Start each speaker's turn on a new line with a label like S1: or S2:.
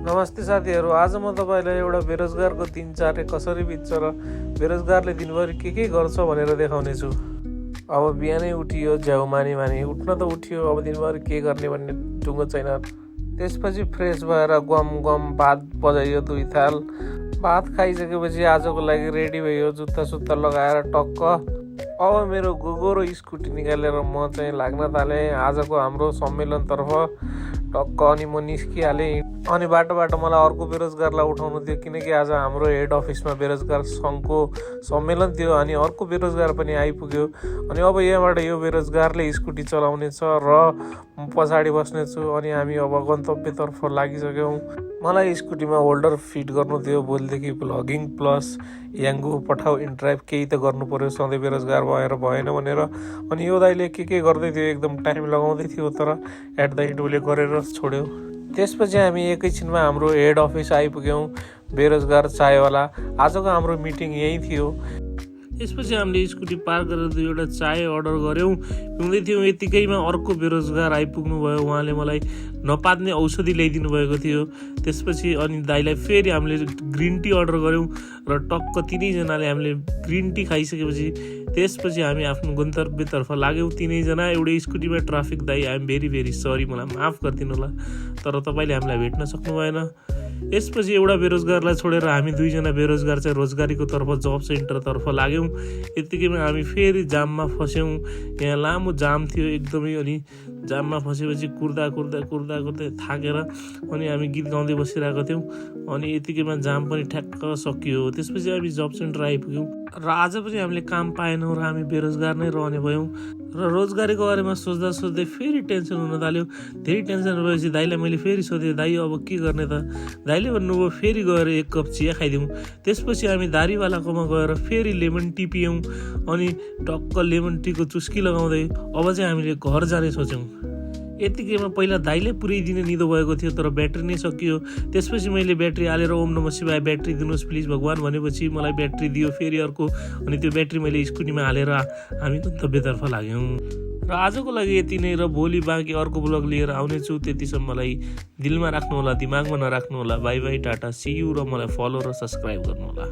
S1: नमस्ते साथीहरू, आज म तपाईँलाई एउटा बेरोजगारको दिनचर्या कसरी बित्छ र बेरोजगारले दिनभरि के गर्छ भनेर देखाउनेछु। अब बिहानै उठियो, झ्याउ मानी उठ्न त उठियो, अब दिनभरि के गर्ने भन्ने टुङ्गो छैन। त्यसपछि फ्रेस भएर गम भात बजाइयो 2 थाल। भात खाइसकेपछि आजको लागि रेडी भयो, जुत्ता लगाएर टक्क। अब मेरो गोगो र स्कुटी निकालेर म चाहिँ लाग्न थालेँ आजको हाम्रो सम्मेलनतर्फ टक्क। अनि म निस्किहालेँ। अनि बाटो मलाई अर्को बेरोजगारलाई उठाउनु थियो, किनकि आज हाम्रो हेड अफिसमा बेरोजगार सङ्घको सम्मेलन थियो। अनि अर्को बेरोजगार पनि आइपुग्यो। अनि अब यहाँबाट यो बेरोजगारले स्कुटी चलाउनेछ र म पछाडि बस्नेछु। अनि हामी अब गन्तव्यतर्फ लागिसक्यौँ। मलाई स्कुटीमा होल्डर फिट गर्नु थियो। भोलिदेखि भ्लगिङ प्लस याङ्गु पठाउ इन्ड्राइभ केही त गर्नु पर्यो, सधैँ बेरोजगार भएर भएन भनेर। अनि यो दाइले के गर्दै थियो, एकदम टाइम लगाउँदै थियो, तर एट द एन्ड उसले गरेर छोड्यो। त्यसपछि हामी एकैछिनमा हाम्रो हेड अफिस आइपुग्यौँ, बेरोजगार चायवाला। आजको हाम्रो मिटिङ यही थियो। यसपछि हामीले स्कुटी पार्क गरेर 2वटा चाय अर्डर गऱ्यौँ। पिउँदै थियौँ, यतिकैमा अर्को बेरोजगार आइपुग्नु भयो। उहाँले मलाई नपात्ने औषधि ल्याइदिनु भएको थियो। त्यसपछि अनि दाइलाई फेरि हामीले ग्रिन टी अर्डर गऱ्यौँ र टक्क तिनैजनाले हामीले ग्रिन टी खाइसकेपछि त्यसपछि हामी आफ्नो गन्तव्यतर्फ लाग्यौँ तिनैजना। एउटै स्कुटीमा ट्राफिक दाइ, आइ एम भेरी सरी, मलाई माफ गरिदिनु होला, तर तपाईँले हामीलाई भेट्न सक्नु भएन। यसपछि एउटा बेरोजगारलाई छोडेर हामी 2जना बेरोजगार चाहिँ रोजगारीको तर्फ जब सेन्टरतर्फ लाग्यौँ। यतिकैमा हामी फेरि जाममा फस्यौँ। यहाँ लामो जाम थियो एकदमै। अनि जाममा फसेपछि कुर्दा थाकेर अनि हामी गीत गाउँदै बसिरहेको थियौँ। अनि यतिकैमा जाम पनि ठ्याक्क सकियो। त्यसपछि हामी जब सेन्टर आइपुग्यौँ र आज पनि हामीले काम पाएनौँ र हामी बेरोजगार नै रहने भयौँ। र रोजगारीको बारेमा सोच्दै फेरि टेन्सन हुन थाल्यो। धेरै टेन्सन भएपछि दाइलाई मैले फेरि सोधेँ, दाइ अब के गर्ने त? दाइले भन्नुभयो फेरि गएर 1 कप चिया खाइदिउँ। त्यसपछि हामी दारीवालाकोमा गएर फेरि लेमन टी पियौँ। अनि टक्क लेमन टीको चुस्की लगाउँदै अब चाहिँ हामीले घर जाने सोच्यौँ। यतिकैमा पहिला दाइले पुर्याइदिने निदो भएको थियो, तर ब्याट्री नै सकियो। त्यसपछि मैले ब्याट्री हालेर ओम नमः शिवाय ब्याट्री दिनुहोस् प्लिज भगवान् भनेपछि मलाई ब्याट्री दियो फेरि अर्को। अनि त्यो ब्याट्री मैले स्कुटीमा हालेर हामी गन्तव्यतर्फ लाग्यौँ। र आजको लागि यति नै। र भोलि बाँकी अर्को ब्लग लिएर आउनेछु। त्यतिसम्मलाई दिलमा राख्नुहोला, दिमागमा नराख्नुहोला। Bye tata, see you. र मलाई फलो र सब्सक्राइब गर्नुहोला।